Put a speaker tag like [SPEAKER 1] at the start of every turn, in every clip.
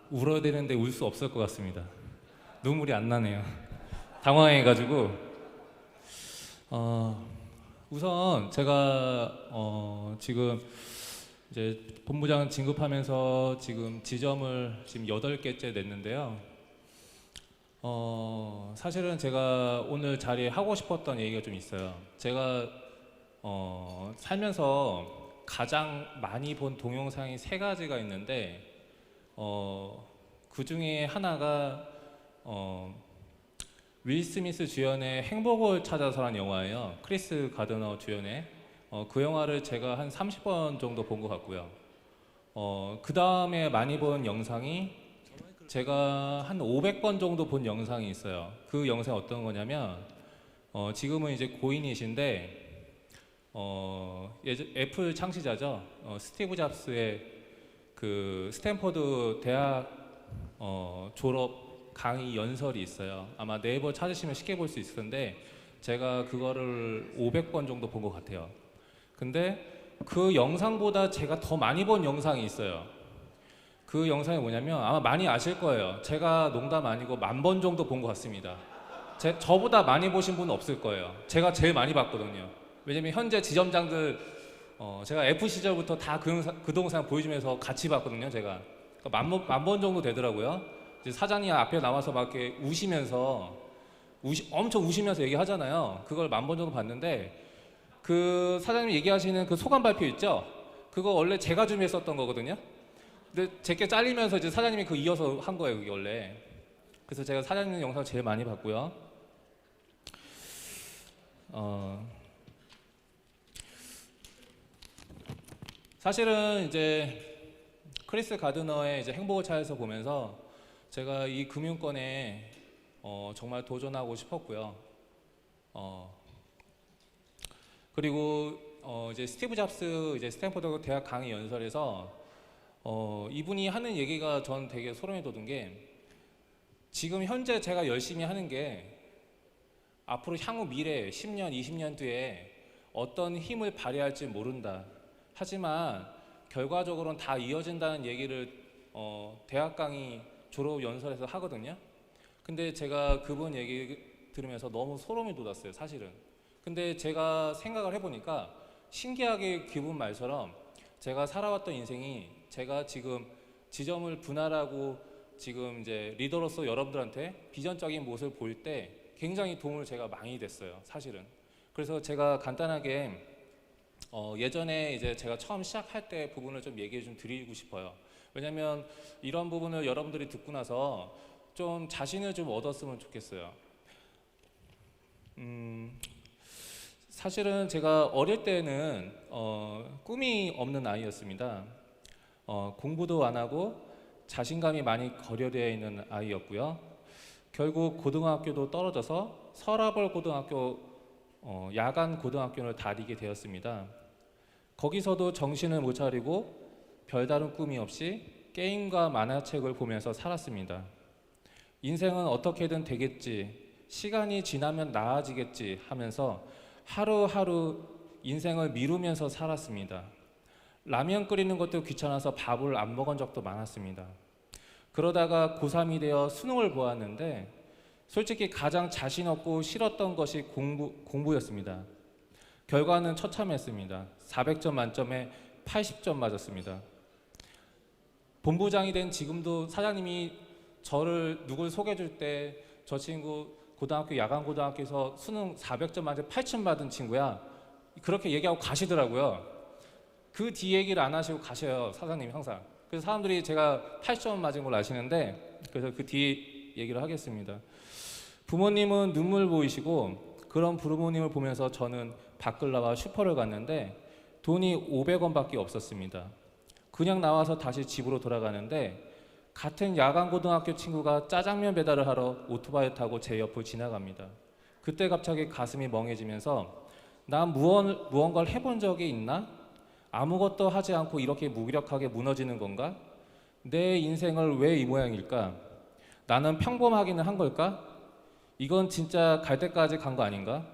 [SPEAKER 1] 울어야 되는데 울 수 없을 것 같습니다. 눈물이 안 나네요. 당황해가지고. 우선 제가 지금 이제 본부장 진급하면서 지금 지점을 지금 8개째 냈는데요. 사실은 제가 오늘 자리에 하고 싶었던 얘기가 좀 있어요. 제가 살면서 가장 많이 본 동영상이 3가지가 있는데 그 중에 하나가 윌 스미스 주연의 행복을 찾아서라는 영화예요. 크리스 가드너 주연의 그 영화를 제가 한 30번 정도 본 것 같고요. 그 다음에 많이 본 영상이 제가 한 500번 정도 본 영상이 있어요. 그 영상이 어떤 거냐면 지금은 이제 고인이신데 애플 창시자죠. 스티브 잡스의 그 스탠퍼드 대학 졸업 강의 연설이 있어요. 아마 네이버 찾으시면 쉽게 볼 수 있을 텐데 제가 그거를 500번 정도 본 것 같아요. 근데 그 영상보다 제가 더 많이 본 영상이 있어요. 그 영상이 뭐냐면 아마 많이 아실 거예요. 제가 농담 아니고 10,000번 정도 본 것 같습니다. 저보다 많이 보신 분은 없을 거예요. 제가 제일 많이 봤거든요. 왜냐면 현재 지점장들 제가 F 시절부터 다 그 동영상 보여주면서 같이 봤거든요. 제가 그러니까 10,000번 정도 되더라고요. 이제 사장님 앞에 나와서 막 이렇게 우시면서 엄청 우시면서 얘기하잖아요. 그걸 10,000번 정도 봤는데 그 사장님 얘기하시는 그 소감 발표 있죠? 그거 원래 제가 준비했었던 거거든요. 근데 제게 잘리면서 이제 사장님이 그 이어서 한 거예요, 그게 원래. 그래서 제가 사장님 영상 제일 많이 봤고요. 사실은 이제 크리스 가드너의 이제 행복을 찾아서 보면서 제가 이 금융권에 정말 도전하고 싶었고요. 그리고 이제 스티브 잡스 이제 스탠퍼드 대학 강의 연설에서 이분이 하는 얘기가 전 되게 소름이 돋은 게 지금 현재 제가 열심히 하는 게 앞으로 향후 미래 10년, 20년 뒤에 어떤 힘을 발휘할지 모른다. 하지만 결과적으로는 다 이어진다는 얘기를 대학 강의 졸업 연설에서 하거든요. 근데 제가 그분 얘기 들으면서 너무 소름이 돋았어요, 사실은. 근데 제가 생각을 해보니까 신기하게 그분 말처럼 제가 살아왔던 인생이 제가 지금 지점을 분할하고 지금 이제 리더로서 여러분들한테 비전적인 모습을 보일 때 굉장히 도움을 제가 많이 됐어요, 사실은. 그래서 제가 간단하게 예전에 이제 제가 처음 시작할 때 부분을 좀 얘기해 좀 드리고 싶어요. 왜냐면 이런 부분을 여러분들이 듣고 나서 좀 자신을 좀 얻었으면 좋겠어요. 사실은 제가 어릴 때는 꿈이 없는 아이였습니다. 공부도 안 하고 자신감이 많이 거려되어 있는 아이였고요. 결국 고등학교도 떨어져서 서라벌 고등학교 야간 고등학교를 다니게 되었습니다. 거기서도 정신을 못 차리고 별다른 꿈이 없이 게임과 만화책을 보면서 살았습니다. 인생은 어떻게든 되겠지, 시간이 지나면 나아지겠지 하면서 하루하루 인생을 미루면서 살았습니다. 라면 끓이는 것도 귀찮아서 밥을 안 먹은 적도 많았습니다. 그러다가 고3이 되어 수능을 보았는데 솔직히 가장 자신 없고 싫었던 것이 공부였습니다. 결과는 처참했습니다. 400점 만점에 80점 맞았습니다. 본부장이 된 지금도 사장님이 누굴 소개해 줄 때 저 친구 고등학교 야간 고등학교에서 수능 400점 만점에 80점 받은 친구야, 그렇게 얘기하고 가시더라고요. 그 뒤 얘기를 안 하시고 가셔요, 사장님이 항상. 그래서 사람들이 제가 80점 맞은 걸 아시는데, 그래서 그 뒤 얘기를 하겠습니다. 부모님은 눈물 보이시고 그런 부모님을 보면서 저는 밖을 나와 슈퍼를 갔는데 돈이 500원밖에 없었습니다. 그냥 나와서 다시 집으로 돌아가는데 같은 야간 고등학교 친구가 짜장면 배달을 하러 오토바이 타고 제 옆을 지나갑니다. 그때 갑자기 가슴이 멍해지면서 난 무언가를 해본 적이 있나? 아무것도 하지 않고 이렇게 무기력하게 무너지는 건가? 내 인생을 왜 이 모양일까? 나는 평범하기는 한 걸까? 이건 진짜 갈 때까지 간 거 아닌가?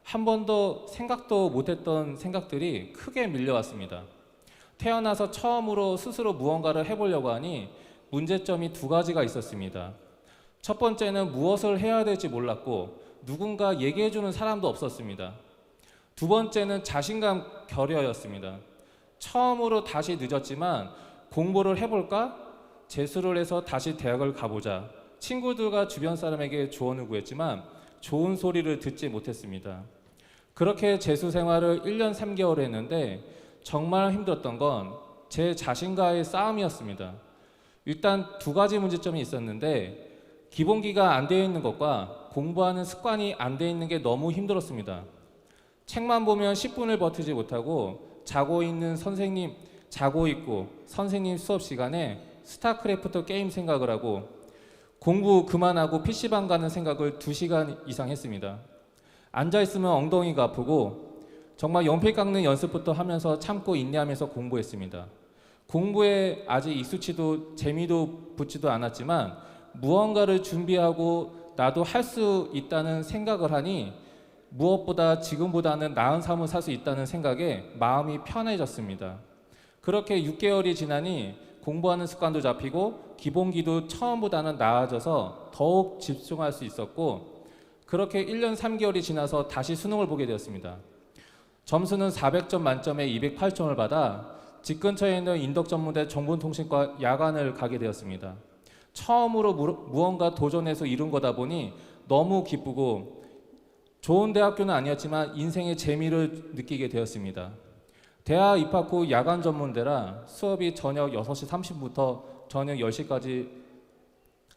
[SPEAKER 1] 한 번도 생각도 못했던 생각들이 크게 밀려왔습니다. 태어나서 처음으로 스스로 무언가를 해보려고 하니 문제점이 두 가지가 있었습니다. 첫 번째는 무엇을 해야 될지 몰랐고 누군가 얘기해주는 사람도 없었습니다. 두 번째는 자신감 결여였습니다. 처음으로 다시 늦었지만 공부를 해볼까? 재수를 해서 다시 대학을 가보자. 친구들과 주변 사람에게 조언을 구했지만 좋은 소리를 듣지 못했습니다. 그렇게 재수 생활을 1년 3개월 했는데 정말 힘들었던 건 제 자신과의 싸움이었습니다. 일단 두 가지 문제점이 있었는데 기본기가 안 되어 있는 것과 공부하는 습관이 안 되어 있는 게 너무 힘들었습니다. 책만 보면 10분을 버티지 못하고 자고 있고 선생님 수업 시간에 스타크래프트 게임 생각을 하고 공부 그만하고 PC방 가는 생각을 2시간 이상 했습니다. 앉아있으면 엉덩이가 아프고 정말 연필 깎는 연습부터 하면서 참고 인내하면서 공부했습니다. 공부에 아직 익숙치도 재미도 붙지도 않았지만 무언가를 준비하고 나도 할 수 있다는 생각을 하니 무엇보다 지금보다는 나은 삶을 살 수 있다는 생각에 마음이 편해졌습니다. 그렇게 6개월이 지나니 공부하는 습관도 잡히고 기본기도 처음보다는 나아져서 더욱 집중할 수 있었고 그렇게 1년 3개월이 지나서 다시 수능을 보게 되었습니다. 점수는 400점 만점에 208점을 받아 집 근처에 있는 인덕전문대 정보통신과 야간을 가게 되었습니다. 처음으로 무언가 도전해서 이룬 거다 보니 너무 기쁘고 좋은 대학교는 아니었지만 인생의 재미를 느끼게 되었습니다. 대학 입학 후 야간 전문대라 수업이 저녁 6시 30분부터 저녁 10시까지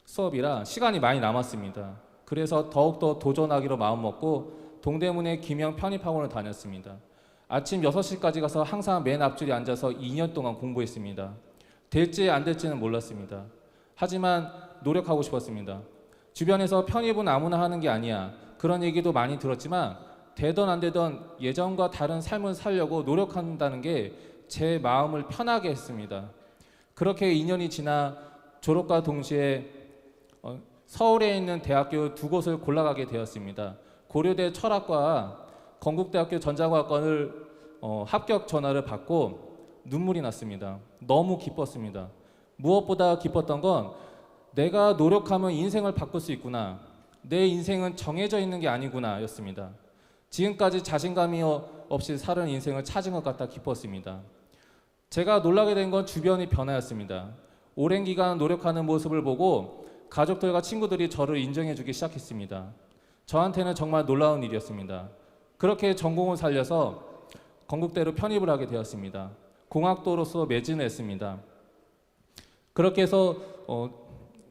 [SPEAKER 1] 수업이라 시간이 많이 남았습니다. 그래서 더욱더 도전하기로 마음먹고 동대문의 김영 편입학원을 다녔습니다. 아침 6시까지 가서 항상 맨 앞줄에 앉아서 2년 동안 공부했습니다. 될지 안 될지는 몰랐습니다. 하지만 노력하고 싶었습니다. 주변에서 편입은 아무나 하는 게 아니야. 그런 얘기도 많이 들었지만 되던 안 되던 예전과 다른 삶을 살려고 노력한다는 게 제 마음을 편하게 했습니다. 그렇게 2년이 지나 졸업과 동시에 서울에 있는 대학교 두 곳을 골라가게 되었습니다. 고려대 철학과 건국대학교 전자과학과를 합격 전화를 받고 눈물이 났습니다. 너무 기뻤습니다. 무엇보다 기뻤던 건 내가 노력하면 인생을 바꿀 수 있구나. 내 인생은 정해져 있는 게 아니구나 였습니다. 지금까지 자신감이 없이 살은 인생을 찾은 것 같아 기뻤습니다. 제가 놀라게 된 건 주변의 변화였습니다. 오랜 기간 노력하는 모습을 보고 가족들과 친구들이 저를 인정해주기 시작했습니다. 저한테는 정말 놀라운 일이었습니다. 그렇게 전공을 살려서 건국대로 편입을 하게 되었습니다. 공학도로서 매진을 했습니다. 그렇게 해서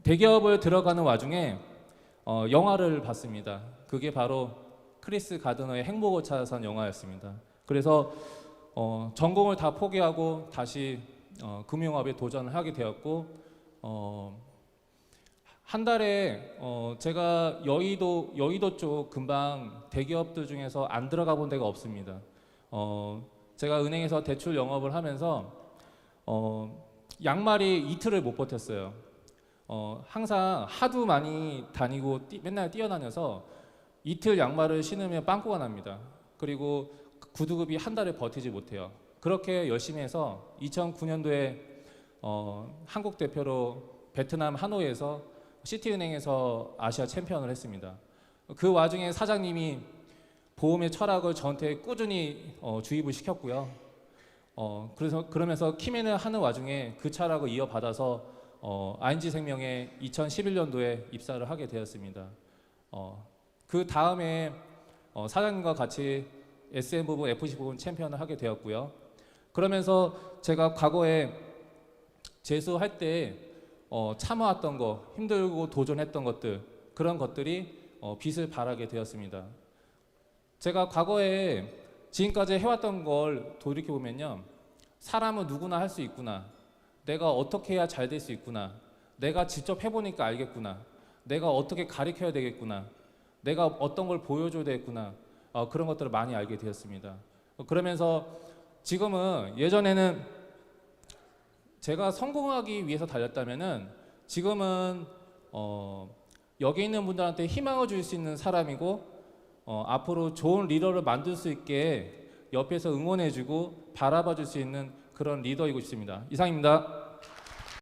[SPEAKER 1] 대기업을 들어가는 와중에 영화를 봤습니다. 그게 바로 크리스 가드너의 행복을 찾아서는 영화였습니다. 그래서 전공을 다 포기하고 다시 금융업에 도전을 하게 되었고 한 달에 제가 여의도 쪽 근방 대기업들 중에서 안 들어가 본 데가 없습니다. 제가 은행에서 대출 영업을 하면서 양말이 이틀을 못 버텼어요. 항상 하도 많이 다니고 맨날 뛰어다녀서 이틀 양말을 신으면 빵꾸가 납니다. 그리고 구두급이 한 달을 버티지 못해요. 그렇게 열심히 해서 2009년도에 한국 대표로 베트남 하노이에서 시티은행에서 아시아 챔피언을 했습니다. 그 와중에 사장님이 보험의 철학을 저한테 꾸준히 주입을 시켰고요. 그러면서 키맨을 하는 와중에 그 철학을 이어받아서 ING생명에 2011년도에 입사를 하게 되었습니다. 그 다음에 사장님과 같이 SM 부분, FC 부분 챔피언을 하게 되었고요. 그러면서 제가 과거에 재수할 때 참아왔던 거, 힘들고 도전했던 것들, 그런 것들이 빛을 발하게 되었습니다. 제가 과거에 지금까지 해왔던 걸 돌이켜보면요, 사람은 누구나 할 수 있구나, 내가 어떻게 해야 잘 될 수 있구나, 내가 직접 해보니까 알겠구나, 내가 어떻게 가르쳐야 되겠구나, 내가 어떤 걸 보여줘야 되겠구나, 그런 것들을 많이 알게 되었습니다. 그러면서 지금은, 예전에는 제가 성공하기 위해서 달렸다면은 지금은 여기 있는 분들한테 희망을 줄 수 있는 사람이고, 앞으로 좋은 리더를 만들 수 있게 옆에서 응원해주고 바라봐 줄 수 있는 그런 리더이고 싶습니다. 이상입니다.